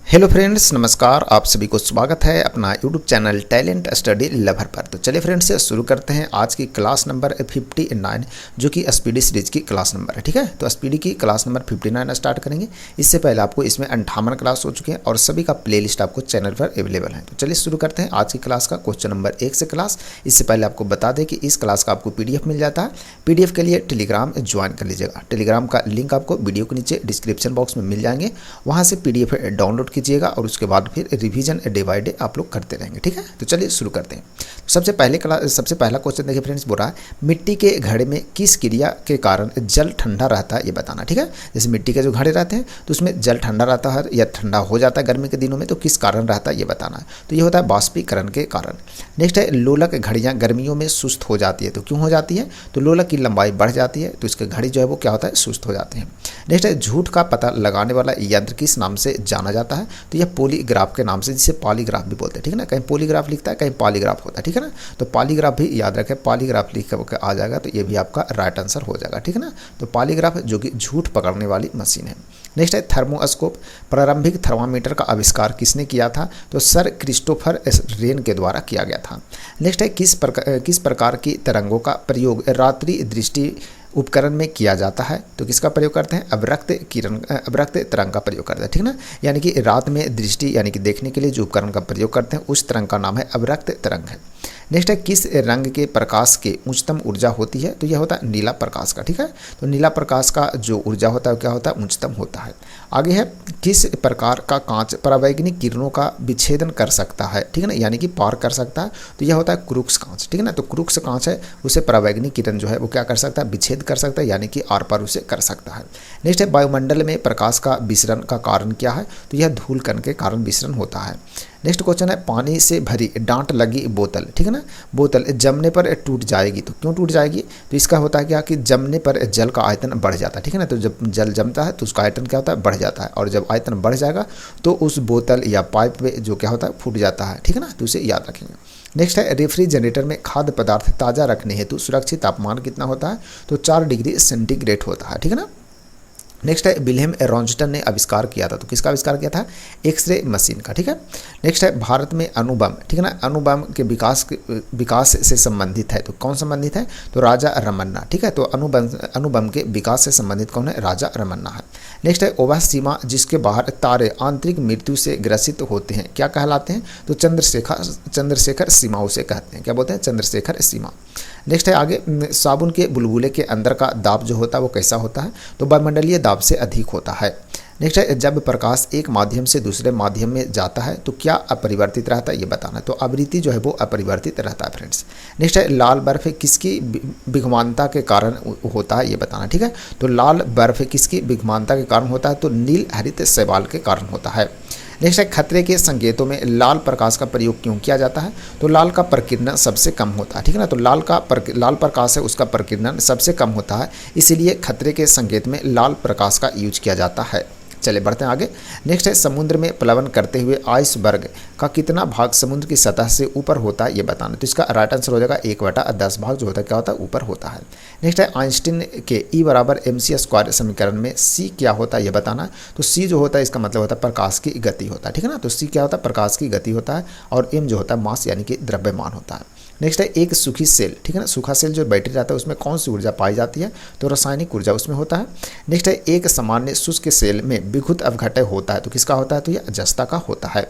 Hello friends, नमस्कार। आप सभी को स्वागत है अपना YouTube channel talent study lover पर। तो चलिए फ्रेंड्स, शुरू करते हैं आज की क्लास नंबर 59, जो कि एसपीडी सीरीज की क्लास नंबर है। ठीक है, तो एसपीडी की क्लास नंबर 59 स्टार्ट करेंगे। इससे पहले आपको इसमें 58 क्लास हो चुके हैं और सभी का प्लेलिस्ट आपको चैनल पर अवेलेबल है। तो चलिए शुरू करते हैं आज की क्लास का क्वेश्चन नंबर 1 से क्लास। इससे पहले आपको बता दें कि इस क्लास का आपको PDF मिल जाता है। PDF के लिए टेलीग्राम ज्वाइन कर लीजिएगा। टेलीग्राम का लिंक आपको वीडियो के नीचे डिस्क्रिप्शन बॉक्स में मिल जाएंगे। वहाँ से PDF डाउनलोड कीजिएगा और उसके बाद फिर रिवीजन डे बाय डे आप लोग करते रहेंगे। ठीक है, तो चलिए शुरू करते हैं। सबसे पहला क्वेश्चन देखिए फ्रेंड्स, बोल रहा है मिट्टी के घड़े में किस क्रिया के कारण जल ठंडा रहता है, ये बताना। ठीक है, जैसे मिट्टी के जो घड़े रहते हैं तो उसमें जल ठंडा रहता है या ठंडा हो जाता है गर्मी के दिनों में, तो किस कारण रहता है ये बताना है। तो ये होता है बाष्पीकरण के कारण। नेक्स्ट है लोलक घड़ियाँ गर्मियों में सुस्त हो जाती है, तो क्यों हो जाती है? तो लोलक की लंबाई बढ़ जाती है, तो इसके घड़ी जो है वो क्या होता है, सुस्त हो जाते हैं। नेक्स्ट है झूठ का पता लगाने वाला यंत्र किस नाम से जाना जाता है? तो यह पॉलीग्राफ के नाम से, जिसे पॉलीग्राफ भी बोलते हैं। ठीक है ना, कहीं पॉलीग्राफ लिखता है, कहीं पॉलीग्राफ होता है। ठीक है ना, तो पॉलीग्राफ भी याद रखें, पॉलीग्राफ लिख कर आ जाएगा तो ये भी आपका राइट आंसर हो जाएगा। ठीक है ना, तो पॉलीग्राफ जो कि झूठ पकड़ने वाली मशीन है। नेक्स्ट है थर्मोस्कोप। प्रारंभिक थर्मामीटर का आविष्कार किसने किया था? तो सर क्रिस्टोफर रेन के द्वारा किया गया था। नेक्स्ट है किस प्रकार की तरंगों का प्रयोग रात्रि दृष्टि उपकरण में किया जाता है? तो किसका प्रयोग करते हैं? अवरक्त तरंग का प्रयोग करते हैं। ठीक है ना, यानी कि रात में दृष्टि यानी कि देखने के लिए जो उपकरण का प्रयोग करते हैं उस तरंग का नाम है अवरक्त तरंग है। नेक्स्ट है किस रंग के प्रकाश के उच्चतम ऊर्जा होती है? तो यह होता है नीला प्रकाश का। ठीक है, तो नीला प्रकाश का जो ऊर्जा होता है क्या होता है? उच्चतम होता है। आगे है किस प्रकार का कांच परावैंगनिक किरणों का विच्छेदन कर सकता है? ठीक है ना, यानी कि पार कर सकता है, तो यह होता है क्रूक्स कांच। ठीक है ना, तो क्रूक्स कांच है उसे परावैंगनिक किरण जो है वो क्या कर सकता है? विच्छेद कर सकता है, यानी कि आर पार उसे कर सकता है। नेक्स्ट है वायुमंडल में प्रकाश का विसरण का कारण क्या है? तो यह धूल कण के कारण विसरण होता है। नेक्स्ट क्वेश्चन है पानी से भरी डांट लगी बोतल। ठीक है ना, बोतल जमने पर टूट जाएगी, तो क्यों टूट जाएगी? तो इसका होता है क्या कि जमने पर जल का आयतन बढ़ जाता है। ठीक है ना, तो जब जल जमता है तो उसका आयतन क्या होता है? बढ़ जाता है, और जब आयतन बढ़ जाएगा तो उस बोतल या पाइप में जो क्या होता है? फूट जाता है। ठीक है ना, तो उसे याद रखेंगे। नेक्स्ट है रेफ्रिजरेटर में खाद्य पदार्थ ताज़ा रखने हेतु सुरक्षित तापमान कितना होता है? तो 4 डिग्री सेंटीग्रेड होता है। ठीक है ना। नेक्स्ट है विल्हेम रॉन्स्टन ने आविष्कार किया था, तो किसका आविष्कार किया था? एक्सरे मशीन का। ठीक है। नेक्स्ट है भारत में अणुबम। ठीक है ना, अणुबम के विकास से संबंधित है, तो कौन संबंधित है? तो राजा रमन्ना। ठीक है, तो अणुबम के विकास से संबंधित कौन है? राजा रमन्ना है। नेक्स्ट है वह सीमा जिसके बाहर तारे आंतरिक मृत्यु से ग्रसित होते हैं क्या कहलाते हैं? तो चंद्रशेखर सीमा उसे कहते हैं। क्या बोलते हैं? चंद्रशेखर सीमा। नेक्स्ट है आगे साबुन के बुलबुले के अंदर का दाब जो होता है वो कैसा होता है? तो वायुमंडलीय दाब से अधिक होता है। नेक्स्ट है जब प्रकाश एक माध्यम से दूसरे माध्यम में जाता है तो क्या अपरिवर्तित रहता है, ये बताना है। तो आवृत्ति जो है वो अपरिवर्तित रहता है फ्रेंड्स। नेक्स्ट है लाल बर्फ किसकी विघमानता के कारण होता है, ये बताना। ठीक है, तो लाल बर्फ किसकी विघमानता के कारण होता है? तो नील हरित शैवाल के कारण होता है। नेक्स्ट है खतरे के संकेतों में लाल प्रकाश का प्रयोग क्यों किया जाता है? तो लाल का प्रकीर्णन सबसे कम होता है। ठीक है ना, तो लाल प्रकाश है उसका प्रकीर्णन सबसे कम होता है, इसीलिए खतरे के संकेत में लाल प्रकाश का यूज किया जाता है। चलिए बढ़ते हैं आगे। नेक्स्ट है समुद्र में प्लवन करते हुए आइसबर्ग का कितना भाग समुद्र की सतह से ऊपर होता है, ये बताना। तो इसका राइट आंसर हो जाएगा 1/10 भाग जो होता है क्या होता है? ऊपर होता है। नेक्स्ट है आइंस्टीन के E = mc² समीकरण में C क्या होता है, ये बताना। तो C जो होता है इसका मतलब होता है प्रकाश की गति होता है। ठीक है ना, तो C क्या होता है? प्रकाश की गति होता है, और M जो होता है मास यानी कि द्रव्यमान होता है। नेक्स्ट है एक सूखी सेल। ठीक है ना, सूखा सेल जो बैटरी रहता है उसमें कौन सी ऊर्जा पाई जाती है? तो रासायनिक ऊर्जा उसमें होता है। नेक्स्ट है एक सामान्य शुष्क सेल में विद्युत अवघटय होता है, तो किसका होता है? तो यह अजस्ता का होता है।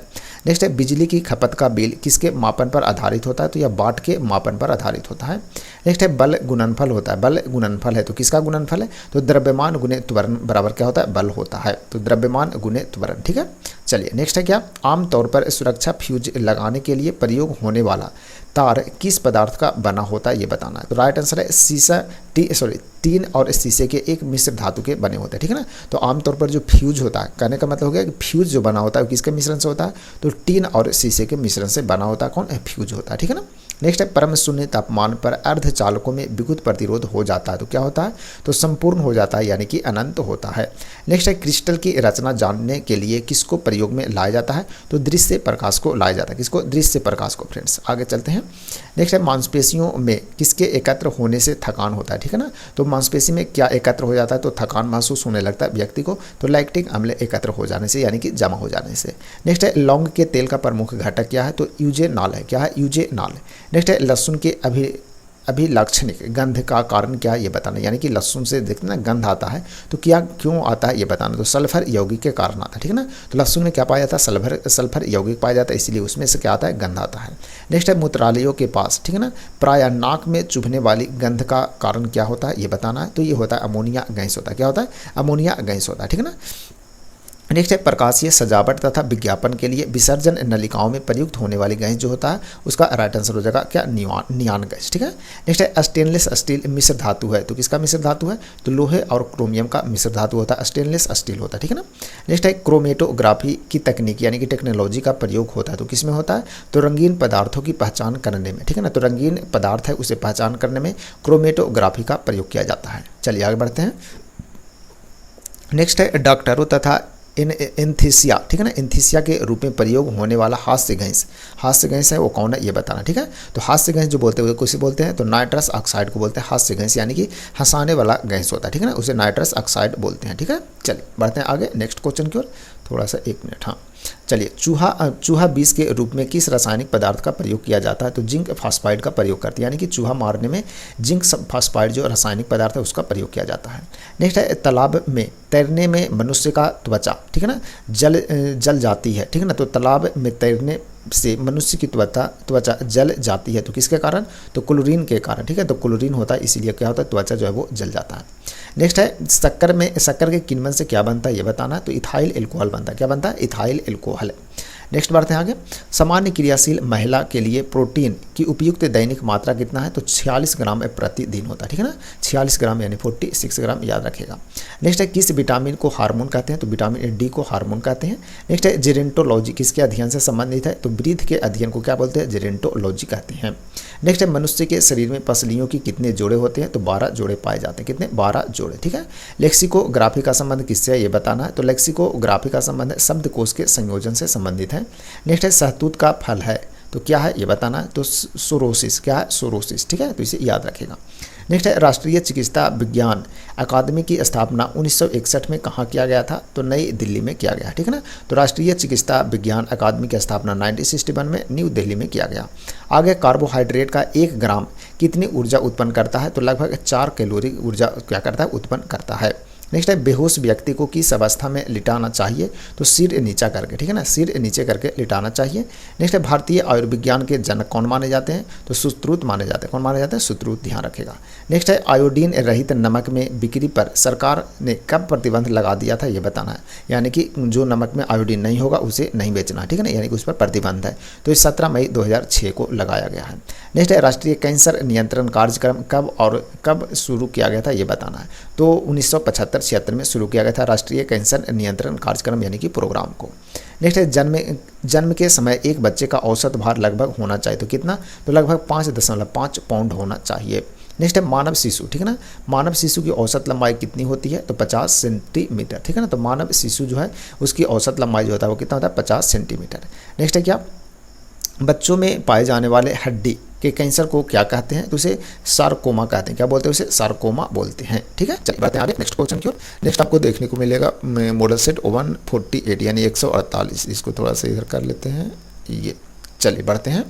नेक्स्ट है बिजली की खपत का बिल किसके मापन पर आधारित होता है? तो यह वाट के मापन पर आधारित होता है। नेक्स्ट है बल गुणनफल होता है। बल गुणनफल है तो किसका गुणनफल है? तो द्रव्यमान गुणे त्वरण बराबर क्या होता है? बल होता है, तो द्रव्यमान गुणे त्वरण। ठीक है, चलिए नेक्स्ट है क्या? आमतौर पर सुरक्षा फ्यूज लगाने के लिए प्रयोग होने वाला तार किस पदार्थ का बना होता है, ये बताना है। तो राइट आंसर है टीन और शीशे के एक मिश्र धातु के बने होते हैं। ठीक है ना, तो आमतौर पर जो फ्यूज होता है, कहने का मतलब हो गया कि फ्यूज जो बना होता है वो किसके मिश्रण से होता है? तो टीन और शीशे के मिश्रण से बना होता है। कौन है? फ्यूज होता है। ठीक है ना, नेक्स्ट है परम शून्य तापमान पर अर्धचालकों में विद्युत प्रतिरोध हो जाता है, तो क्या होता है, तो संपूर्ण हो जाता है यानी कि अनंत होता है। नेक्स्ट है क्रिस्टल की रचना जानने के लिए किसको प्रयोग में लाया जाता है, तो दृश्य प्रकाश को लाया जाता है। किसको, दृश्य प्रकाश को। फ्रेंड्स आगे चलते हैं। नेक्स्ट है मांसपेशियों में किसके एकत्र होने से थकान होता है, ठीक है ना, तो मांसपेशी में क्या एकत्र हो जाता है, तो थकान महसूस होने लगता है व्यक्ति को, तो लैक्टिक अम्ल एकत्र हो जाने से यानी कि जमा हो जाने से। नेक्स्ट है लौंग के तेल का प्रमुख घटक क्या है, तो यूजेनॉल है। क्या है, यूजेनॉल। नेक्स्ट है लहसुन के अभिलाक्षणिक गंध का कारण क्या है ये बताना, यानी कि लहसुन से देखते ना गंध आता है, तो क्या क्यों आता है ये बताना, तो सल्फर यौगिक के कारण आता है, ठीक है ना, तो लहसुन में क्या पाया जाता है, सल्फर यौगिक पाया जाता है, इसलिए उसमें से क्या आता है, गंध आता है। नेक्स्ट है मूत्रालयों के पास, ठीक है ना, प्रायः नाक में चुभने वाली गंध का कारण क्या होता है ये बताना है, तो ये होता है अमोनिया गैस होता है। क्या होता है, अमोनिया गैस होता है, ठीक है ना। नेक्स्ट है प्रकाशीय सजावट तथा विज्ञापन के लिए विसर्जन नलिकाओं में प्रयुक्त होने वाली गैस जो होता है उसका राइट आंसर हो जाएगा क्या, नियान गैस, ठीक है। नेक्स्ट है स्टेनलेस स्टील मिश्र धातु है, तो किसका मिश्र धातु है, तो लोहे और क्रोमियम का मिश्र धातु होता है, स्टेनलेस स्टील होता है, ठीक है ना। नेक्स्ट है क्रोमेटोग्राफी की तकनीक यानी कि टेक्नोलॉजी का प्रयोग होता है, तो किसमें होता है, तो रंगीन पदार्थों की पहचान करने में, ठीक है ना, तो रंगीन पदार्थ है उसे पहचान करने में क्रोमेटोग्राफी का प्रयोग किया जाता है। चलिए आगे बढ़ते हैं। नेक्स्ट है डॉक्टरों तथा एंथीसिया, ठीक है ना, एंथीसिया के रूप में प्रयोग होने वाला हास्य गैस है वो कौन है ये बताना, ठीक है। तो हास्य गैस जो बोलते हैं किसे बोलते हैं, तो नाइट्रस ऑक्साइड को बोलते हैं हास्य गैस, यानी कि हंसाने वाला गैस होता है, ठीक है ना, उसे नाइट्रस ऑक्साइड बोलते हैं, ठीक है। चलिए बढ़ते हैं आगे नेक्स्ट क्वेश्चन की ओर, थोड़ा सा 1 मिनट। हाँ चलिए, चूहा बीज के रूप में किस रासायनिक पदार्थ का प्रयोग किया जाता है, तो जिंक फास्फाइड का प्रयोग करते हैं, यानी कि चूहा मारने में जिंक फास्फाइड जो रासायनिक पदार्थ है उसका प्रयोग किया जाता है। नेक्स्ट है तालाब में तैरने में मनुष्य का त्वचा, ठीक है ना, जल जाती है, ठीक है ना, तो तालाब में तैरने से मनुष्य की त्वचा जल जाती है, तो किसके कारण, तो क्लोरीन के कारण, ठीक है, तो क्लोरीन होता है इसीलिए क्या होता है, त्वचा जो है वो जल जाता है। नेक्स्ट है शक्कर के किण्वन से क्या बनता है ये बताना है, तो इथाइल एल्कोहल बनता है। क्या बनता है, इथाइल एल्कोहल। नेक्स्ट बढ़ते हैं आगे। सामान्य क्रियाशील महिला के लिए प्रोटीन की उपयुक्त दैनिक मात्रा कितना है, तो 46 ग्राम प्रतिदिन होता है, ठीक है ना, 46 ग्राम यानी 46 ग्राम याद रखेगा। नेक्स्ट है किस विटामिन को हार्मोन कहते हैं, तो विटामिन डी को हार्मोन कहते हैं। नेक्स्ट है जेरेंटोलॉजी किसके अध्ययन से संबंधित है, तो वृद्ध के अध्ययन को क्या बोलते हैं, जेरेंटोलॉजी कहते हैं। नेक्स्ट है मनुष्य के शरीर में पसलियों की कितने जोड़े होते हैं, तो 12 जोड़े पाए जाते हैं, कितने, 12 जोड़े, ठीक है। लेक्सिकोग्राफी का संबंध किससे है ये बताना है, तो लेक्सिकोग्राफी का संबंध शब्दकोश के संयोजन से संबंधित है। नेक्स्ट है शहतूत का फल है, तो क्या है ये बताना है, तो सोरोसिस, क्या है, सोरोसिस, ठीक है, तो इसे याद रखेगा। नेक्स्ट है राष्ट्रीय चिकित्सा विज्ञान अकादमी की स्थापना 1961 में कहाँ किया गया था, तो नई दिल्ली में किया गया, ठीक है ना, तो राष्ट्रीय चिकित्सा विज्ञान अकादमी की स्थापना 1961 में न्यू दिल्ली में किया गया। आगे कार्बोहाइड्रेट का 1 ग्राम कितनी ऊर्जा उत्पन्न करता है, तो लगभग 4 कैलोरी ऊर्जा क्या करता है, उत्पन्न करता है। नेक्स्ट है बेहोश व्यक्ति को किस अवस्था में लिटाना चाहिए, तो सिर नीचा करके, ठीक है ना, सिर नीचे करके लिटाना चाहिए। नेक्स्ट है भारतीय आयुर्विज्ञान के जनक कौन माने जाते हैं, तो सुश्रुत माने जाते हैं, कौन माने जाते हैं, सुश्रुत, ध्यान रखेगा। नेक्स्ट है आयोडीन रहित नमक में बिक्री पर सरकार ने कब प्रतिबंध लगा दिया था ये बताना है, यानी कि जो नमक में आयोडीन नहीं होगा उसे नहीं बेचना, ठीक है ना, यानी कि उस पर प्रतिबंध है, तो इस 17 मई 2006 को लगाया गया है। नेक्स्ट है राष्ट्रीय कैंसर नियंत्रण कार्यक्रम कब शुरू किया गया था ये बताना है, तो 1975-76 में शुरू किया गया था राष्ट्रीय कैंसर नियंत्रण कार्यक्रम यानी कि प्रोग्राम को। नेक्स्ट है जन्म के समय एक बच्चे का औसत भार लगभग होना चाहिए, तो कितना, तो लगभग 5.5 पाउंड होना चाहिए। नेक्स्ट है मानव शिशु, ठीक है ना, मानव शिशु की औसत लंबाई कितनी होती है, तो 50 सेंटीमीटर, ठीक है ना, तो मानव शिशु जो है उसकी औसत लंबाई जो होता है वो कितना होता है, 50 सेंटीमीटर। नेक्स्ट है क्या, बच्चों में पाए जाने वाले हड्डी के कैंसर को क्या कहते हैं, तो उसे सार्कोमा कहते हैं, क्या बोलते हैं, उसे सार्कोमा बोलते हैं, ठीक है। चलिए बढ़ते हैं आगे नेक्स्ट क्वेश्चन की ओर। नेक्स्ट आपको देखने को मिलेगा मॉडल सेट 148 यानी 148, इसको थोड़ा सा इधर कर लेते हैं ये। चलिए बढ़ते हैं,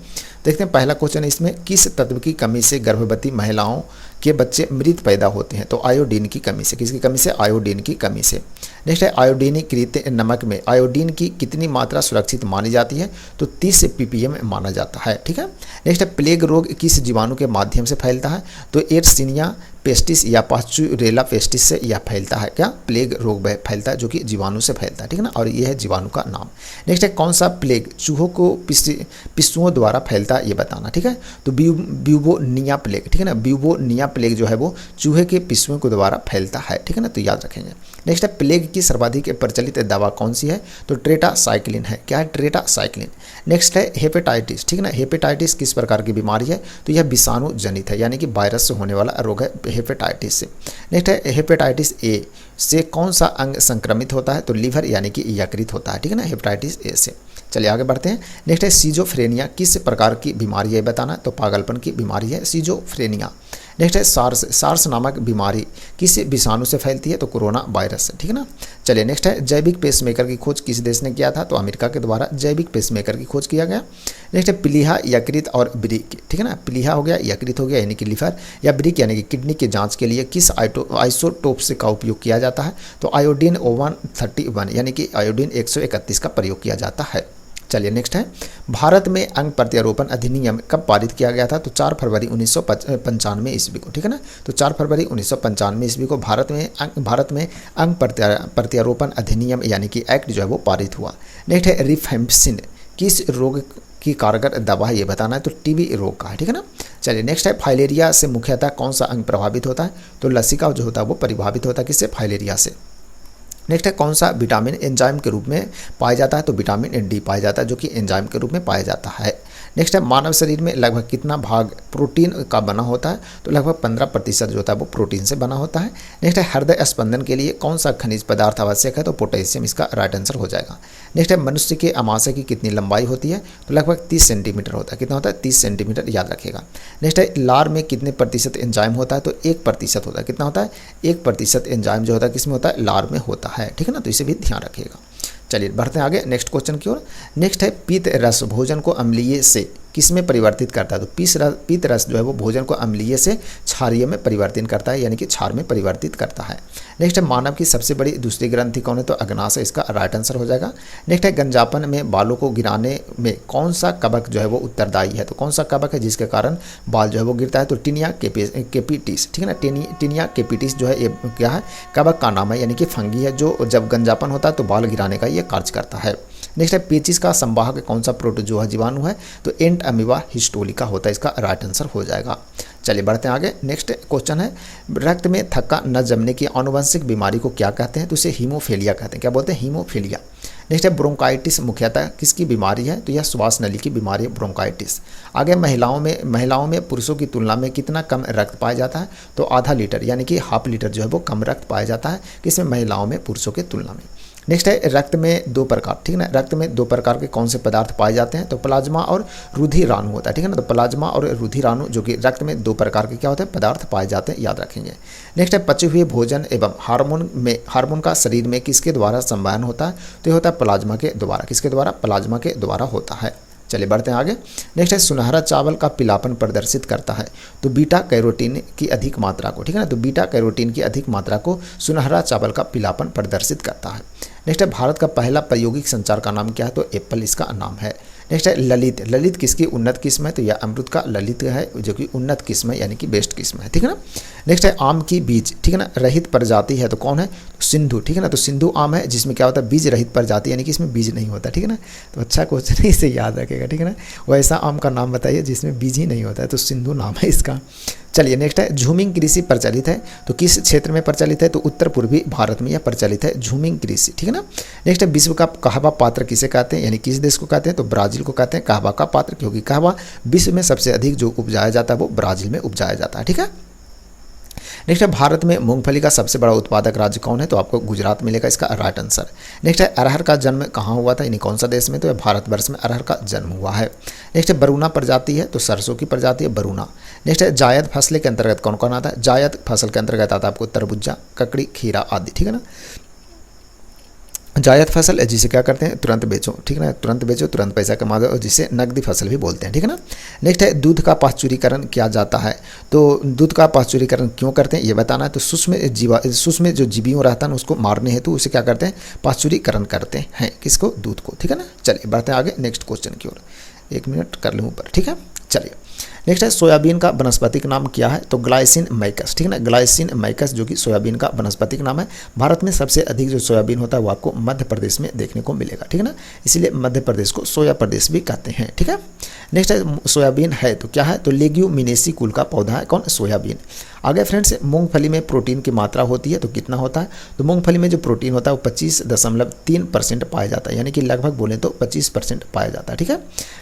देखते हैं पहला क्वेश्चन इसमें, किस तत्व की कमी से गर्भवती महिलाओं के बच्चे मृत पैदा होते हैं, तो आयोडीन की कमी से, किसकी कमी से, आयोडीन की कमी से। नेक्स्ट है आयोडीनीकृत नमक में आयोडीन की कितनी मात्रा सुरक्षित मानी जाती है, तो 30 ppm माना जाता है, ठीक है। नेक्स्ट है प्लेग रोग किस जीवाणु के माध्यम से फैलता है, तो एयरसीनिया पेस्टिस या पास्चुरेला पेस्टिस से यह फैलता है, क्या, प्लेग रोग फैलता है जो कि जीवाणु से फैलता है, ठीक है ना, और यह है जीवाणु का नाम। नेक्स्ट है कौन सा प्लेग चूहों को पिस्सुओं द्वारा फैलता फैलता है ये बताना, ठीक है। तो ब्यूबोनिया प्लेग, ठीक है ना, ब्यूबोनिया प्लेग जो है वो चूहे के पिस्सुओं के द्वारा फैलता है, ठीक है ना, तो याद रखेंगे। नेक्स्ट है प्लेग की सर्वाधिक प्रचलित दवा कौन सी है, तो टेट्रासाइक्लिन है। क्या है, टेट्रासाइक्लिन। नेक्स्ट है हेपेटाइटिस, ठीक है ना, हेपेटाइटिस किस प्रकार की बीमारी है, तो यह विषाणु जनित है, यानी कि वायरस से होने वाला रोग है हेपेटाइटिस से। नेक्स्ट है हेपेटाइटिस ए से कौन सा अंग संक्रमित होता है, तो लीवर यानी कि यकृत होता है, ठीक है ना, हेपेटाइटिस ए से। चलिए आगे बढ़ते हैं। नेक्स्ट है सीजोफ्रेनिया किस प्रकार की बीमारी है बताना, तो पागलपन की बीमारी है सीजोफ्रेनिया। नेक्स्ट है सार्स नामक बीमारी किस विषाणु से फैलती है, तो कोरोना वायरस से, ठीक है ना। चलिए नेक्स्ट है जैविक पेसमेकर की खोज किस देश ने किया था, तो अमेरिका के द्वारा जैविक पेसमेकर की खोज किया गया। नेक्स्ट है प्लीहा, यकृत और ब्रिक, ठीक है ना, प्लीहा हो गया, यकृत हो गया यानी कि लीवर, या ब्रिक यानी कि किडनी की जांच के लिए किस आइसोटोप से का उपयोग किया जाता है, तो आयोडीन 131 यानी कि आयोडीन 131 का प्रयोग किया जाता है। चलिए नेक्स्ट है भारत में अंग प्रत्यारोपण अधिनियम कब पारित किया गया था, तो 4 फरवरी 1995 ईस्वी को, ठीक है ना, तो 4 फरवरी 1995 ईस्वी को भारत में अंग प्रत्यारोपण अधिनियम यानी कि एक्ट जो है वो पारित हुआ। नेक्स्ट है रिफेम्पसिन किस रोग की कारगर दवा है ये बताना है, तो टीबी रोग का है, ठीक है ना। चलिए नेक्स्ट है फाइलेरिया से मुख्यतः कौन सा अंग प्रभावित होता है, तो लसिका जो होता है वो प्रभावित होता है किससे, फाइलेरिया से। नेक्स्ट है कौन सा विटामिन एंजाइम के रूप में पाया जाता है, तो विटामिन डी पाया जाता है जो कि एंजाइम के रूप में पाया जाता है। नेक्स्ट है मानव शरीर में लगभग कितना भाग प्रोटीन का बना होता है, तो लगभग 15% जो होता है वो प्रोटीन से बना होता है। नेक्स्ट है हृदय स्पंदन के लिए कौन सा खनिज पदार्थ आवश्यक है, तो पोटेशियम इसका राइट आंसर हो जाएगा। नेक्स्ट है मनुष्य के अमाशय की कितनी लंबाई होती है, तो लगभग 30 सेंटीमीटर होता है। कितना होता है, 30 सेंटीमीटर, याद रखेगा। नेक्स्ट है लार में कितने प्रतिशत एंजाइम होता है, तो 1% होता है। कितना होता है, 1% एंजाइम जो होता है किसमें होता है, लार में होता है, ठीक है ना, तो इसे भी ध्यान रखिएगा। चलिए बढ़ते हैं आगे नेक्स्ट क्वेश्चन की ओर। नेक्स्ट है पीत रस भोजन को अम्लीय से किस में परिवर्तित करता है, तो पीत रस जो है वो भोजन को अम्लीय से क्षारीय में परिवर्तित करता है, यानी कि क्षार में परिवर्तित करता है। नेक्स्ट है मानव की सबसे बड़ी दूसरी ग्रंथि कौन है, तो अग्नाशय इसका राइट आंसर हो जाएगा। नेक्स्ट है गंजापन में बालों को गिराने में कौन सा कवक जो है वो उत्तरदायी है, तो कौन सा कवक है जिसके कारण बाल जो है वो गिरता है, तो टीनिया केपिटिस, ठीक है ना, टीनिया केपिटिस जो है ये क्या है, कवक का नाम है, यानी कि फंगी है जो जब गंजापन होता है तो बाल गिराने का ये कार्य करता है। नेक्स्ट है पेचिस का संवाहक कौन सा प्रोटोजोआ जीवाणु है, तो एंट अमीबा हिस्टोलिका होता है, इसका राइट आंसर हो जाएगा। चलिए बढ़ते हैं आगे। नेक्स्ट क्वेश्चन है रक्त में थक्का न जमने की आनुवंशिक बीमारी को क्या कहते हैं, तो इसे हीमोफीलिया कहते हैं। क्या बोलते हैं, हीमोफीलिया। नेक्स्ट है ब्रोंकाइटिस मुख्यतः किसकी बीमारी है, तो यह श्वास नली की बीमारी है, ब्रोंकाइटिस। आगे महिलाओं में पुरुषों की तुलना में कितना कम रक्त पाया जाता है, तो आधा लीटर यानी कि हाफ लीटर जो है वो कम रक्त पाया जाता है, किसमें, महिलाओं में पुरुषों की तुलना में। नेक्स्ट है रक्त में 2 प्रकार, ठीक है ना, रक्त में 2 प्रकार के कौन से पदार्थ पाए जाते हैं, तो प्लाज्मा और रुधिराणु होता है, ठीक है ना, तो प्लाज्मा और रुधिराणु जो कि रक्त में 2 प्रकार के क्या होते हैं, पदार्थ पाए जाते हैं, याद रखेंगे। नेक्स्ट है पचे हुए भोजन एवं हार्मोन का शरीर में किसके द्वारा संवहन होता है, तो ये होता है प्लाज्मा के द्वारा, किसके द्वारा, प्लाज्मा के द्वारा होता है। चलिए बढ़ते हैं आगे। नेक्स्ट है सुनहरा चावल का पीलापन प्रदर्शित करता है, तो बीटा कैरोटीन की अधिक मात्रा को, ठीक है ना, तो बीटा कैरोटीन की अधिक मात्रा को सुनहरा चावल का पीलापन प्रदर्शित करता है। नेक्स्ट है भारत का पहला प्रायोगिक संचार का नाम क्या है, तो एप्पल इसका नाम है। नेक्स्ट है ललित किसकी उन्नत किस्म है, तो यह अमरूद का ललित है जो कि उन्नत किस्म है, यानी कि बेस्ट किस्म है, ठीक है ना। नेक्स्ट है आम की बीज, ठीक है ना, रहित प्रजाति है, तो कौन है, तो सिंधु, ठीक है ना, तो सिंधु आम है जिसमें क्या होता है, बीज रहित प्रजाति, यानी कि इसमें बीज नहीं होता, ठीक है ना, तो अच्छा क्वेश्चन है, इसे याद रखेगा, ठीक है ना। वैसा आम का नाम बताइए जिसमें बीज ही नहीं होता है, तो सिंधु नाम है इसका। चलिए नेक्स्ट है झूमिंग कृषि प्रचलित है, तो किस क्षेत्र में प्रचलित है, तो उत्तर पूर्वी भारत में यह प्रचलित है, झूमिंग कृषि, ठीक है ना। नेक्स्ट है विश्व का कहवा पात्र किसे कहते हैं, यानी किस देश को कहते हैं, तो ब्राजील को कहते हैं कहवा का पात्र, क्योंकि कहवा विश्व में सबसे अधिक जो उपजाया जाता है वो ब्राजील में उपजाया जाता है, ठीक है। नेक्स्ट है भारत में मूंगफली का सबसे बड़ा उत्पादक राज्य कौन है, तो आपको गुजरात मिलेगा, इसका राइट आंसर। नेक्स्ट है अरहर का जन्म कहाँ हुआ था, यानी कौन सा देश में, तो भारतवर्ष में अरहर का जन्म हुआ है। नेक्स्ट है बरूना प्रजाति है, तो सरसों की प्रजाति है बरूना। नेक्स्ट है जायद फसल के अंतर्गत कौन कौन आता है, जायद फसल के अंतर्गत आता है आपको तरबूजा, ककड़ी, खीरा आदि, ठीक है ना। जायद फसल जिसे क्या करते हैं, तुरंत बेचो, ठीक है ना, तुरंत बेचो तुरंत पैसा कमा दो, और जिसे नकदी फसल भी बोलते हैं, ठीक है ना। नेक्स्ट है दूध का पाश्चुरीकरण किया जाता है, तो दूध का पाश्चुरीकरण क्यों करते हैं ये बताना है, तो सूक्ष्म जो जीवियों रहता है उसको मारने हेतु उसे क्या करते हैं, पाश्चुरीकरण करते हैं, किसको, दूध को, ठीक है ना। चलिए बढ़ते हैं आगे नेक्स्ट क्वेश्चन की ओर। 1 मिनट कर लूँ ऊपर, ठीक है। चलिए नेक्स्ट है सोयाबीन का वनस्पतिक नाम क्या है, तो ग्लाइसिन मैकस, ठीक है ना, ग्लाइसिन मैकस जो कि सोयाबीन का वनस्पतिक नाम है। भारत में सबसे अधिक जो सोयाबीन होता है वो आपको मध्य प्रदेश में देखने को मिलेगा, ठीक है ना, इसीलिए मध्य प्रदेश को सोया प्रदेश भी कहते हैं, ठीक है। नेक्स्ट है सोयाबीन है तो क्या है, तो लेग्यूमिनेसी कुल का पौधा है कौन, सोयाबीन। आगे फ्रेंड्स मूंगफली में प्रोटीन की मात्रा होती है तो कितना होता है, तो मूंगफली में जो प्रोटीन होता है वो 25.3% पाया जाता है, यानी कि लगभग बोलें तो 25% पाया जाता है, ठीक है।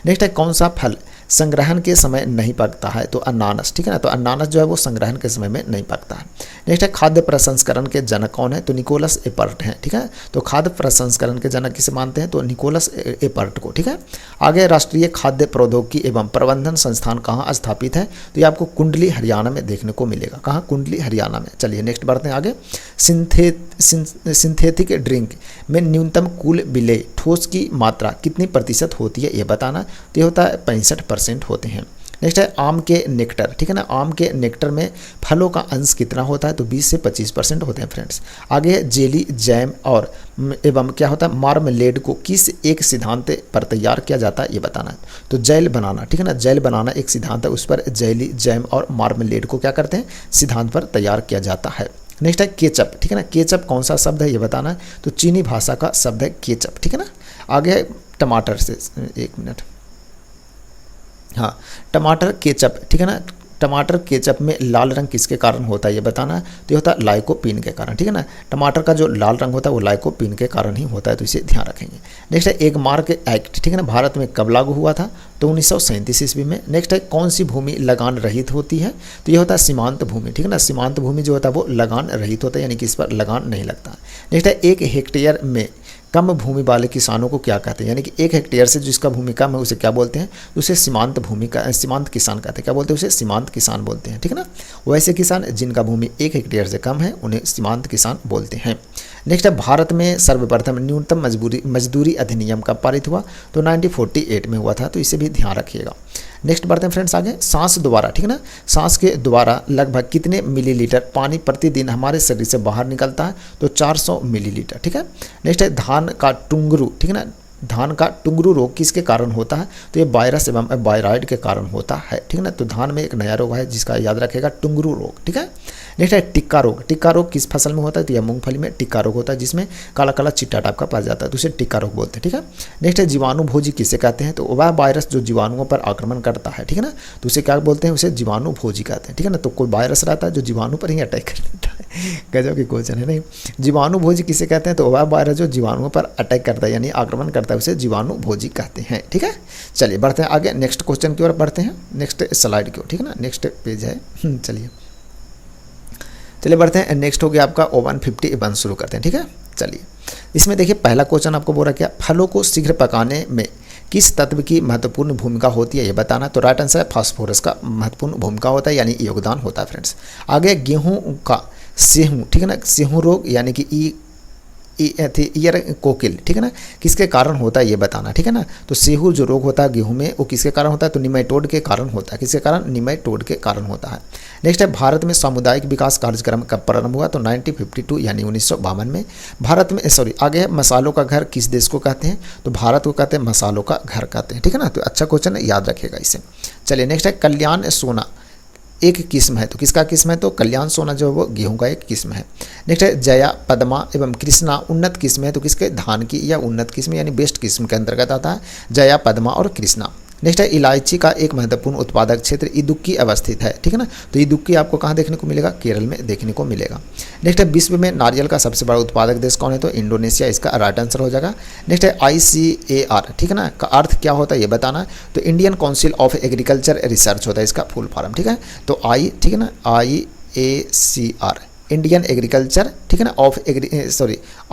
नेक्स्ट है कौन सा फल संग्रहण के समय नहीं पकता है, तो अनानास, ठीक है ना, तो अनानास जो है वो संग्रहण के समय में नहीं पकता है। नेक्स्ट है खाद्य प्रसंस्करण के जनक कौन है, तो निकोलस एपर्ट हैं, ठीक है, तो खाद्य प्रसंस्करण के जनक किसे मानते हैं, तो निकोलस एपर्ट को, ठीक है। आगे राष्ट्रीय खाद्य प्रौद्योगिकी एवं प्रबंधन संस्थान कहाँ स्थापित है, तो ये आपको कुंडली हरियाणा में देखने को मिलेगा, कहाँ, कुंडली हरियाणा में। चलिए नेक्स्ट बढ़ते हैं आगे। सिंथेटिक ड्रिंक में न्यूनतम कुल विलेय ठोस की मात्रा कितनी प्रतिशत होती है ये बताना, तो ये होता है 65% होते हैं। नेक्स्ट है आम के नेक्टर, ठीक है ना, आम के नेक्टर में फलों का अंश कितना होता है, तो 20 से 25% होते हैं फ्रेंड्स। आगे है जेली, जैम और एवं क्या होता है मार्मलेड को किस एक सिद्धांत पर तैयार किया जाता है ये बताना है, तो जेल बनाना, ठीक है ना, जेल बनाना एक सिद्धांत है, उस पर जेली, जैम और मार्मलेड को क्या करते हैं, सिद्धांत पर तैयार किया जाता है। नेक्स्ट है केचप, ठीक है ना, केचप कौन सा शब्द है ये बताना है, तो चीनी भाषा का शब्द है केचप, ठीक है ना। आगे है टमाटर से, एक मिनट, हाँ, टमाटर केचप, ठीक है ना, टमाटर केचप में लाल रंग किसके कारण होता है ये बताना है, तो ये होता है लाइकोपीन के कारण, ठीक है ना, टमाटर का जो लाल रंग होता है वो लाइकोपीन के कारण ही होता है, तो इसे ध्यान रखेंगे। नेक्स्ट है एक मार्क एक्ट, ठीक है ना, भारत में कब लागू हुआ था, तो 1937 ईस्वी में। नेक्स्ट है कौन सी भूमि लगान रहित होती है, तो ये होता है सीमांत भूमि, ठीक है ना, सीमांत भूमि जो होता है वो लगान रहित होता है, यानी कि इस पर लगान नहीं लगता। नेक्स्ट है 1 हेक्टेयर में कम भूमि वाले किसानों को क्या कहते हैं, यानी कि 1 हेक्टेयर से जिसका भूमि कम है उसे क्या बोलते हैं, उसे सीमांत भूमि का सीमांत किसान कहते हैं, क्या बोलते हैं उसे, सीमांत किसान बोलते हैं, ठीक है ना। वैसे किसान जिनका भूमि 1 हेक्टेयर से कम है उन्हें सीमांत किसान बोलते हैं। नेक्स्ट है भारत में सर्वप्रथम न्यूनतम मजदूरी अधिनियम कब पारित हुआ, तो 1948 में हुआ था, तो इसे भी ध्यान रखिएगा। नेक्स्ट बढ़ते हैं फ्रेंड्स आगे। सांस द्वारा, ठीक है ना, सांस के द्वारा लगभग कितने मिलीलीटर पानी प्रतिदिन हमारे शरीर से बाहर निकलता है, तो 400 मिलीलीटर, ठीक है। नेक्स्ट है धान का टुंगरू, ठीक है ना, धान का टुंगरू रोग किसके कारण होता है, तो ये वायरस एवं वायरॉइड के कारण होता है, ठीक है ना, तो धान में एक नया रोग है जिसका याद रखेगा टुंगरू रोग, ठीक है। नेक्स्ट है टिक्का रोग, टिक्का रोग किस फसल में होता है, तो यह मूंगफली में टिक्का रोग होता है जिसमें काला काला चिट्टा टाइप का पाया जाता है, तो उसे टिक्का रोग बोलते हैं, ठीक है। नेक्स्ट है जीवाणु भोजी किसे कहते हैं, तो वह वायरस जो जीवाणुओं पर आक्रमण करता है, ठीक है ना, तो उसे क्या बोलते हैं, उसे जीवाणु भोजी कहते हैं, ठीक है ना, तो कोई वायरस रहता है जो जीवाणु पर ही अटैक कर देता है, गजब की क्वेश्चन है नहीं। जीवाणु भोजी किसे कहते हैं, तो वह वायरस जो जीवाणुओं पर अटैक करता है यानी आक्रमण करता है उसे जीवाणु भोजी कहते हैं, ठीक है। चलिए बढ़ते हैं आगे, नेक्स्ट क्वेश्चन की ओर बढ़ते हैं, नेक्स्ट स्लाइड की ओर, ठीक है ना, नेक्स्ट पेज है। चलिए बढ़ते हैं, नेक्स्ट हो गया आपका O151 शुरू करते हैं, ठीक है। चलिए इसमें देखिए पहला क्वेश्चन आपको बोला क्या, फलों को शीघ्र पकाने में किस तत्व की महत्वपूर्ण भूमिका होती है ये बताना, तो राइट आंसर है फास्फोरस का महत्वपूर्ण भूमिका होता है, यानी योगदान होता है फ्रेंड्स। आगे गेहूं का सेहूं, ठीक है ना, सेहूं रोग यानी कि ईयर कोकिल, ठीक है ना, किसके कारण होता है ये बताना, ठीक है ना, तो सेहू जो रोग होता है गेहूं में वो किसके कारण होता है, तो निमेटोड के कारण होता है, किसके कारण, निमेटोड के कारण होता है। नेक्स्ट है भारत में सामुदायिक विकास कार्यक्रम कब प्रारंभ हुआ, तो 1952 यानी 1952 में। भारत में आगे है मसालों का घर किस देश को कहते हैं, तो भारत को कहते हैं मसालों का घर कहते हैं, ठीक है ना, तो अच्छा क्वेश्चन है, याद रखिएगा इसे। चलिए नेक्स्ट है कल्याण सोना एक किस्म है, तो किसका किस्म है, तो कल्याण सोना जो है वो गेहूं का एक किस्म है। नेक्स्ट है जया, पद्मा एवं कृष्णा उन्नत किस्म है, तो किसके, धान की या उन्नत किस्म यानी बेस्ट किस्म के अंतर्गत आता है जया, पद्मा और कृष्णा। नेक्स्ट है इलायची का एक महत्वपूर्ण उत्पादक क्षेत्र इदुक्की अवस्थित है, ठीक है ना, तो इदुक्की आपको कहाँ देखने को मिलेगा, केरल में देखने को मिलेगा। नेक्स्ट है विश्व में नारियल का सबसे बड़ा उत्पादक देश कौन है, तो इंडोनेशिया इसका राइट आंसर हो जाएगा। नेक्स्ट है ICAR, ठीक है ना, का अर्थ क्या होता है ये बताना, तो Indian council of agriculture research होता है इसका फुल फॉर्म, ठीक है, तो ठीक है ना, IACR इंडियन एग्रीकल्चर, ठीक है ना,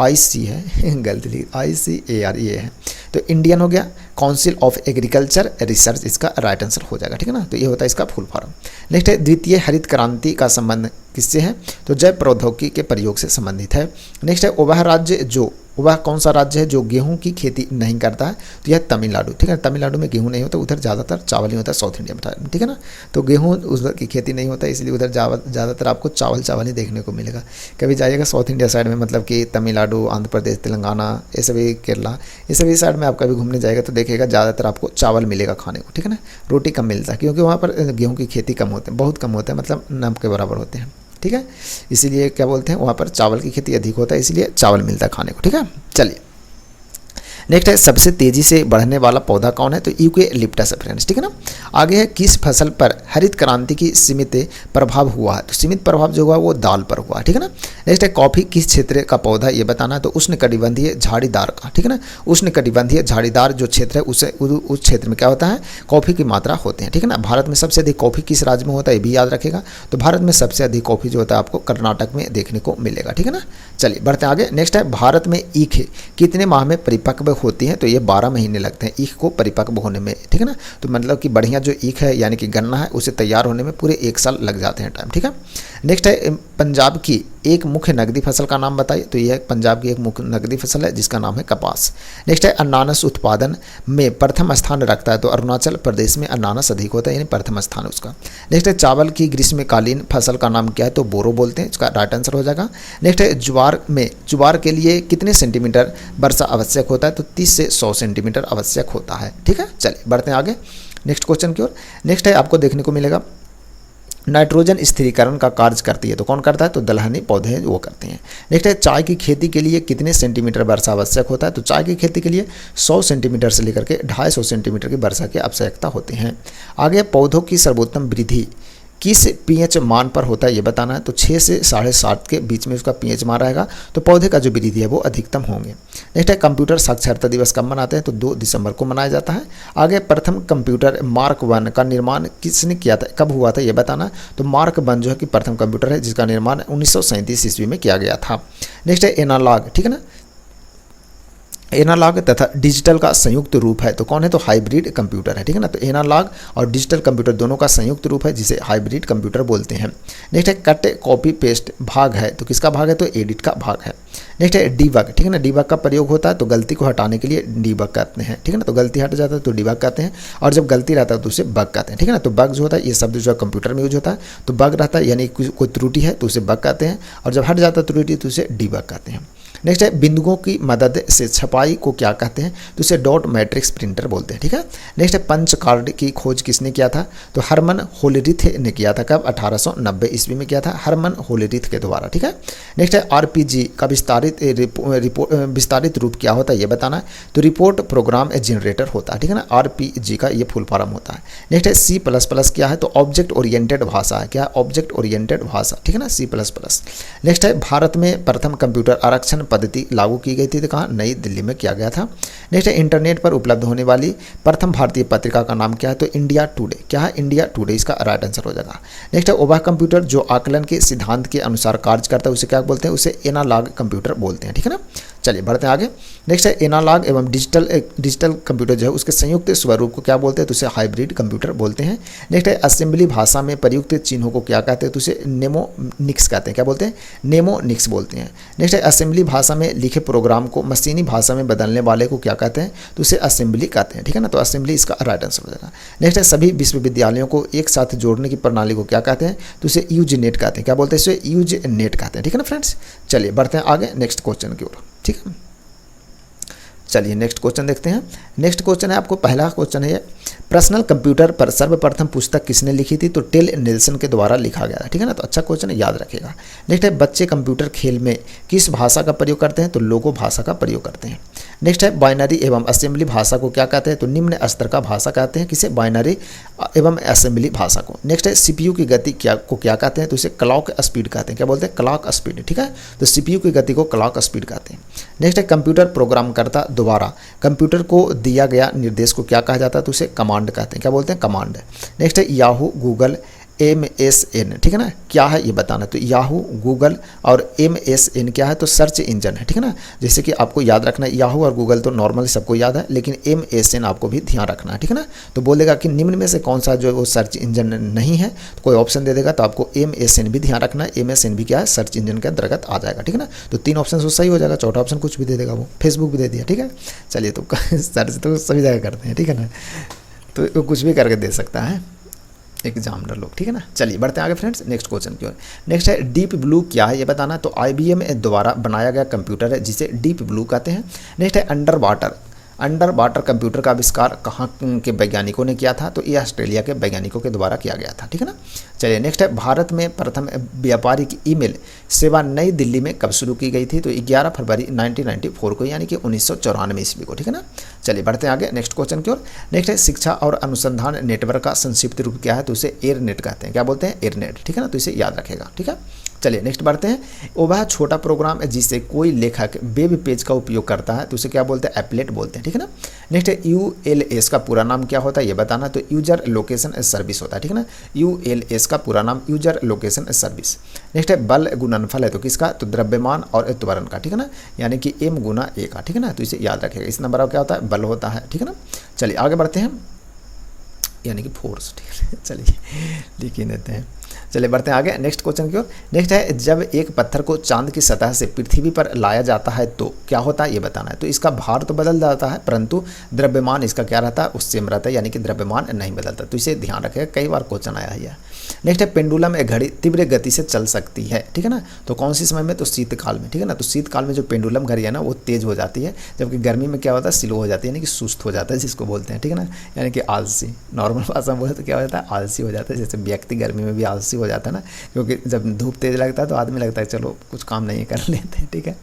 IC है गलती लिखी, ICAR ये है, तो इंडियन हो गया, काउंसिल ऑफ एग्रीकल्चर रिसर्च इसका राइट आंसर हो जाएगा, ठीक है ना, तो ये होता है इसका फुल फॉर्म। नेक्स्ट है द्वितीय हरित क्रांति का संबंध किससे है, तो जैव प्रौद्योगिकी के प्रयोग से संबंधित है। नेक्स्ट है वह राज्य जो वह कौन सा राज्य है जो गेहूं की खेती नहीं करता है? तो यह तमिलनाडु, ठीक है। तमिलनाडु में गेहूं नहीं होता, उधर ज़्यादातर चावल ही होता है, साउथ इंडिया में, ठीक है ना। तो गेहूं उधर की खेती नहीं होता, इसलिए उधर ज़्यादातर आपको चावल ही देखने को मिलेगा। कभी जाइएगा साउथ इंडिया साइड में, मतलब कि तमिलनाडु, आंध्र प्रदेश, तेलंगाना, ये सभी, केरला, ये सभी साइड में आप कभी घूमने जाएगा तो देखिएगा ज़्यादातर आपको चावल मिलेगा खाने को, ठीक है ना। रोटी कम मिलता है क्योंकि वहाँ पर गेहूँ की खेती कम होते हैं, बहुत कम होते हैं, मतलब नम के बराबर होते हैं, ठीक है। इसीलिए क्या बोलते हैं, वहाँ पर चावल की खेती अधिक होता है, इसलिए चावल मिलता है खाने को, ठीक है। चलिए नेक्स्ट है, सबसे तेजी से बढ़ने वाला पौधा कौन है? तो यूकेलिप्टस है फ्रेंड्स, ठीक है ना। आगे है, किस फसल पर हरित क्रांति की सीमित प्रभाव हुआ है? तो सीमित प्रभाव जो हुआ वो दाल पर हुआ, ठीक है ना। नेक्स्ट है, कॉफी किस क्षेत्र का पौधा ये बताना है? तो उष्णकटिबंधीय झाड़ीदार का, ठीक है ना। उष्णकटिबंधीय झाड़ीदार जो क्षेत्र है उस क्षेत्र में क्या होता है, कॉफी की मात्रा होते हैं, ठीक है ना। भारत में सबसे अधिक कॉफी किस राज्य में होता है, ये भी याद रखेगा। तो भारत में सबसे अधिक कॉफी जो होता है आपको कर्नाटक में देखने को मिलेगा, ठीक है ना। चलिए बढ़ते हैं आगे। नेक्स्ट है, भारत में ईख कितने माह में परिपक्व होती है? तो ये 12 महीने लगते हैं ईख को परिपक्व होने में, ठीक है ना। तो मतलब कि बढ़िया जो ईख है यानी कि गन्ना है उसे तैयार होने में पूरे 1 साल लग जाते हैं टाइम, ठीक है। नेक्स्ट है, पंजाब की एक मुख्य नकदी फसल का नाम बताइए। तो यह पंजाब की एक मुख्य नकदी फसल है जिसका नाम है कपास। नेक्स्ट है, अनानास उत्पादन में प्रथम स्थान रखता है? तो अरुणाचल प्रदेश में अनानास अधिक होता है, यानी प्रथम स्थान उसका। नेक्स्ट है, चावल की ग्रीष्मकालीन फसल का नाम क्या है? तो बोरो बोलते हैं, इसका राइट आंसर हो जाएगा। नेक्स्ट है, ज्वार के लिए कितने सेंटीमीटर वर्षा आवश्यक होता है? तो 30 से 100 सेंटीमीटर आवश्यक होता है, ठीक है। चलिए बढ़ते हैं आगे नेक्स्ट क्वेश्चन की ओर। नेक्स्ट है, आपको देखने को मिलेगा नाइट्रोजन स्थिरीकरण का कार्य करती है। तो कौन करता है? तो दलहनी पौधे वो करते हैं। नेक्स्ट है, चाय की खेती के लिए कितने सेंटीमीटर वर्षा आवश्यक होता है? तो चाय की खेती के लिए 100 सेंटीमीटर से लेकर के 250 सेंटीमीटर की वर्षा की आवश्यकता होती है। आगे, पौधों की सर्वोत्तम वृद्धि किस पीएच मान पर होता है ये बताना है। तो 6 से 7.5 के बीच में उसका पीएच मान रहेगा, तो पौधे का जो वृद्धि है वो अधिकतम होंगे। नेक्स्ट है, कंप्यूटर साक्षरता दिवस कब मनाते हैं? तो 2 दिसंबर को मनाया जाता है। आगे, प्रथम कंप्यूटर मार्क 1 का निर्माण किसने किया था, कब हुआ था ये बताना है। तो मार्क 1 जो है कि प्रथम कंप्यूटर है जिसका निर्माण 1937 ईस्वी में किया गया था। नेक्स्ट है, एनालॉग, ठीक है ना। एनालॉग तथा डिजिटल का संयुक्त रूप है, तो कौन है? तो हाइब्रिड कंप्यूटर है, ठीक है ना। तो एनालॉग और डिजिटल कंप्यूटर दोनों का संयुक्त रूप है जिसे हाइब्रिड कंप्यूटर बोलते हैं। नेक्स्ट है, कट कॉपी पेस्ट भाग है, तो किसका भाग है? तो एडिट का भाग है। नेक्स्ट है, डीबग, ठीक है ना। डीबग का प्रयोग होता है तो गलती को हटाने के लिए डीबग कहते हैं, ठीक है ना। तो गलती हट जाता है तो डीबग कहते हैं, और जब गलती रहता है तो उसे बग कहते हैं, ठीक है ना। तो बग जो होता है ये शब्द जो है कंप्यूटर में यूज होता है, तो बग रहता है यानी कोई त्रुटि है तो उसे बग कहते हैं, और जब हट जाता है त्रुटि तो उसे डीबग कहते हैं। नेक्स्ट है, बिंदुओं की मदद से छपाई को क्या कहते हैं? तो इसे डॉट मैट्रिक्स प्रिंटर बोलते हैं, ठीक है। नेक्स्ट है, पंच कार्ड की खोज किसने किया था? तो हरमन होलरिथ ने किया था। कब? 1890 ईस्वी में किया था हरमन होलरिथ के द्वारा, ठीक है। नेक्स्ट है, आरपीजी का विस्तारित रूप क्या होता है ये बताना है। तो रिपोर्ट प्रोग्राम जनरेटर होता है, ठीक है ना। आरपीजी का ये फुल फॉर्म होता है। नेक्स्ट है, C++ क्या है? तो ऑब्जेक्ट ओरिएंटेड भाषा है। क्या? ऑब्जेक्ट ओरिएंटेड भाषा, ठीक है ना, C++। नेक्स्ट है, भारत में प्रथम कंप्यूटर आरक्षण पद्धति लागू की गई थी, तो कहाँ? नई दिल्ली में किया गया था। नेक्स्ट है, इंटरनेट पर उपलब्ध होने वाली प्रथम भारतीय पत्रिका का नाम क्या है? तो इंडिया टुडे। क्या है? इंडिया टुडे इसका राइट आंसर हो जाएगा। नेक्स्ट है, वह कंप्यूटर जो आकलन के सिद्धांत के अनुसार कार्य करता है उसे क्या बोलते हैं? उसे एनालॉग कंप्यूटर बोलते हैं, ठीक है ना। चलिए बढ़ते हैं आगे। नेक्स्ट है, एनालॉग एवं डिजिटल कंप्यूटर जो है उसके संयुक्त स्वरूप को क्या बोलते हैं? तो उसे हाइब्रिड कंप्यूटर बोलते हैं। नेक्स्ट है, असेंबली भाषा में प्रयुक्त चिन्हों को क्या कहते हैं? तो उसे नेमोनिक्स कहते हैं। क्या बोलते हैं? नेमोनिक्स बोलते हैं। नेक्स्ट है, असेंबली भाषा में लिखे प्रोग्राम को मशीनी भाषा में बदलने वाले को क्या कहते हैं? तो उसे असेंबली कहते हैं, ठीक है ना। तो असेंबली इसका राइट आंसर हो जाएगा। नेक्स्ट है, सभी विश्वविद्यालयों को एक साथ जोड़ने की प्रणाली को क्या कहते हैं? तो उसे यूज नेट कहते हैं। क्या बोलते हैं? इसे यूज नेट कहते हैं, ठीक है ना फ्रेंड्स। चलिए बढ़ते हैं आगे नेक्स्ट क्वेश्चन की ओर, ठीक है। चलिए नेक्स्ट क्वेश्चन देखते हैं। नेक्स्ट क्वेश्चन है, आपको पहला क्वेश्चन है, पर्सनल कंप्यूटर पर सर्वप्रथम पुस्तक किसने लिखी थी? तो टेल नेल्सन के द्वारा लिखा गया था, ठीक है ना। तो अच्छा क्वेश्चन है, याद रखिएगा। नेक्स्ट है, बच्चे कंप्यूटर खेल में किस भाषा का प्रयोग करते हैं? तो लोगो भाषा का प्रयोग करते हैं। नेक्स्ट है, बाइनरी एवं असेंबली भाषा को क्या कहते हैं? तो निम्न स्तर का भाषा कहते हैं। किसे? बाइनरी एवं असेंबली भाषा को। नेक्स्ट है, सीपीयू की गति को क्या कहते हैं? तो इसे क्लॉक स्पीड कहते हैं। क्या बोलते हैं? क्लॉक स्पीड, ठीक है। तो सीपीयू की गति को क्लॉक स्पीड कहते हैं। नेक्स्ट है, कंप्यूटर प्रोग्राम करता द्वारा कंप्यूटर को दिया गया निर्देश को क्या कहा जाता है? तो उसे कमांड कहते हैं। क्या बोलते हैं? कमांड। नेक्स्ट है, याहू, गूगल, MSN, ठीक है ना, क्या है ये बताना। तो याहू, गूगल और MSN क्या है, तो सर्च इंजन है, ठीक है ना। जैसे कि आपको याद रखना है, याहू और गूगल तो नॉर्मली सबको याद है, लेकिन MSN आपको भी ध्यान रखना है, ठीक है ना। तो बोलेगा कि निम्न में से कौन सा जो वो सर्च इंजन नहीं है, तो कोई ऑप्शन दे देगा, तो आपको MSN भी ध्यान रखना है। MSN भी क्या है, सर्च इंजन के अंतर्गत आ जाएगा, ठीक है ना। तो 3 ऑप्शन तो सही हो जाएगा, चौथा ऑप्शन कुछ भी दे देगा, वो फेसबुक भी दे दिया, ठीक है। चलिए, तो सर्च तो सभी जगह करते हैं, ठीक है ना, तो वो कुछ भी करके दे सकता है एग्जामिनर लोग, ठीक है ना। चलिए बढ़ते हैं आगे फ्रेंड्स नेक्स्ट क्वेश्चन की ओर। नेक्स्ट है डीप ब्लू क्या है ये बताना। तो IBM द्वारा बनाया गया कंप्यूटर है जिसे डीप ब्लू कहते हैं। नेक्स्ट है अंडर वाटर कंप्यूटर का आविष्कार कहाँ के वैज्ञानिकों ने किया था। तो ये ऑस्ट्रेलिया के वैज्ञानिकों के द्वारा किया गया था, ठीक है ना। चलिए नेक्स्ट है भारत में प्रथम व्यापारिक ईमेल सेवा नई दिल्ली में कब शुरू की गई थी। तो 11 फरवरी 1994 को, यानी कि 1994 ईस्वी को, ठीक है ना। चलिए बढ़ते हैं आगे नेक्स्ट क्वेश्चन की ओर। नेक्स्ट है शिक्षा और अनुसंधान नेटवर्क का संक्षिप्त रूप क्या है। तो इसे एयरनेट कहते हैं। क्या बोलते हैं, एयरनेट, ठीक है ना। तो इसे याद रखेगा, ठीक है। चलिए नेक्स्ट बढ़ते हैं। वह छोटा प्रोग्राम है जिसे कोई लेखक वेब पेज का उपयोग करता है, तो उसे क्या बोलते हैं, एप्लेट बोलते हैं, ठीक है ना। नेक्स्ट है ULS का पूरा नाम क्या होता है ये बताना। तो यूजर लोकेशन सर्विस होता है, ठीक है ना। ULS का पूरा नाम यूजर लोकेशन सर्विस। नेक्स्ट है बल गुणनफल है, तो किसका, तो द्रव्यमान और त्वरण का, ठीक है ना, यानी कि M गुना A का, ठीक है ना। तो इसे याद रखेगा, इस नंबर का क्या होता है, बल होता है, ठीक है ना। चलिए आगे बढ़ते हैं, यानी कि फोर्स, ठीक है। चलिए लिख ही देते हैं। चलिए बढ़ते हैं आगे नेक्स्ट क्वेश्चन की ओर। नेक्स्ट है जब एक पत्थर को चांद की सतह से पृथ्वी पर लाया जाता है तो क्या होता है ये बताना है। तो इसका भार तो बदल जाता है, परंतु द्रव्यमान इसका क्या रहता है, उससे रहता है, यानी कि द्रव्यमान नहीं बदलता। तो इसे ध्यान रखेगा, कई बार क्वेश्चन आया है। नेक्स्ट है पेंडुलम एक घड़ी तीव्र गति से चल सकती है, ठीक है ना। तो कौन सी समय में, तो शीतकाल में, ठीक है ना। तो शीतकाल में जो पेंडुलम घड़ी है ना वो तेज हो जाती है, जबकि गर्मी में क्या होता है, स्लो हो जाती है, यानी कि सुस्त हो जाता है जिसको बोलते हैं, ठीक है ना, यानी कि आलसी। नॉर्मल भाषा में बोले तो क्या होता है, आलसी हो जाता है। जैसे व्यक्ति गर्मी में भी आलसी हो जाता है ना, क्योंकि जब धूप तेज लगता है तो आदमी लगता है चलो कुछ काम नहीं कर लेते हैं, ठीक है।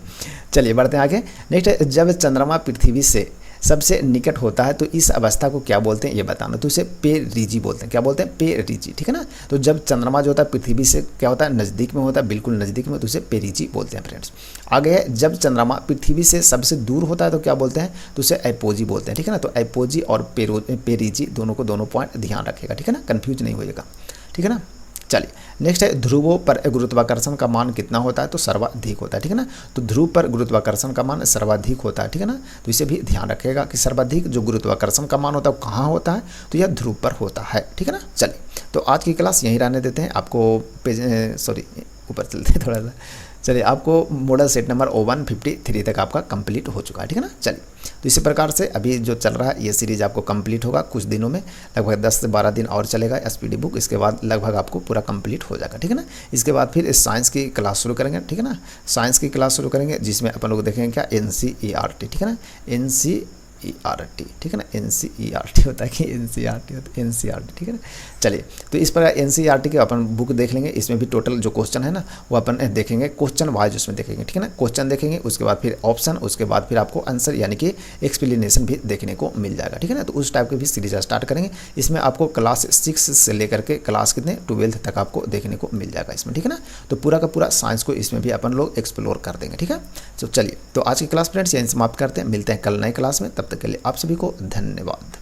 चलिए बढ़ते हैं आगे। नेक्स्ट है जब चंद्रमा पृथ्वी से सबसे निकट होता है तो इस अवस्था को क्या बोलते हैं ये बताना। तो इसे पेरिजी बोलते हैं। क्या बोलते हैं, पेरिजी, ठीक है ना। तो जब चंद्रमा जो होता है पृथ्वी से क्या होता है, नज़दीक में होता है, बिल्कुल नज़दीक में, तो उसे पेरिजी बोलते हैं फ्रेंड्स। आगे है जब चंद्रमा पृथ्वी से सबसे दूर होता है तो क्या बोलते हैं, तो उसे एपोजी बोलते हैं, ठीक है ना। तो एपोजी और पेरिजी दोनों पॉइंट ध्यान रखेगा, ठीक है ना, कन्फ्यूज नहीं होइएगा, ठीक है ना। चलिए नेक्स्ट है ध्रुवों पर गुरुत्वाकर्षण का मान कितना होता है। तो सर्वाधिक होता है, ठीक है ना। तो ध्रुव पर गुरुत्वाकर्षण का मान सर्वाधिक होता है, ठीक है ना। तो इसे भी ध्यान रखेगा कि सर्वाधिक जो गुरुत्वाकर्षण का मान होता है वो कहाँ होता है, तो यह ध्रुव पर होता है, ठीक है ना। चलिए तो आज की क्लास यहीं रहने देते हैं आपको, ऊपर चलते हैं थोड़ा सा। चलिए आपको मॉडल सेट नंबर 153 तक आपका कंप्लीट हो चुका है, ठीक है ना। चलिए तो इसी प्रकार से अभी जो चल रहा है ये सीरीज आपको कंप्लीट होगा कुछ दिनों में, लगभग 10 से 12 दिन और चलेगा SPD बुक। इसके बाद लगभग आपको पूरा कंप्लीट हो जाएगा, ठीक है ना। इसके बाद फिर साइंस की क्लास शुरू करेंगे, ठीक है ना। साइंस की क्लास शुरू करेंगे जिसमें अपन लोग देखेंगे क्या, NCERT, ठीक है ना, NCERT, ठीक है ना। NCERT होता है कि NCERT होता है, NCERT, ठीक है ना। चलिए तो इस पर NCERT के अपन बुक देख लेंगे। इसमें भी टोटल जो क्वेश्चन है ना वो अपन देखेंगे, क्वेश्चन वाइज उसमें देखेंगे, ठीक है ना। क्वेश्चन देखेंगे, उसके बाद फिर ऑप्शन, उसके बाद फिर आपको आंसर यानी कि एक्सप्लेनेशन भी देखने को मिल जाएगा, ठीक है ना। तो उस टाइप की भी सीरीज स्टार्ट करेंगे। इसमें आपको क्लास 6 से लेकर के क्लास कितने 12th तक आपको देखने को मिल जाएगा इसमें, ठीक है ना। तो पूरा का पूरा साइंस को इसमें भी अपन लोग एक्सप्लोर कर देंगे, ठीक है। तो चलिए तो आज की क्लास फ्रेंड्स यहीं समाप्त करते हैं, मिलते हैं कल नए क्लास में। तब तक के लिए आप सभी को धन्यवाद।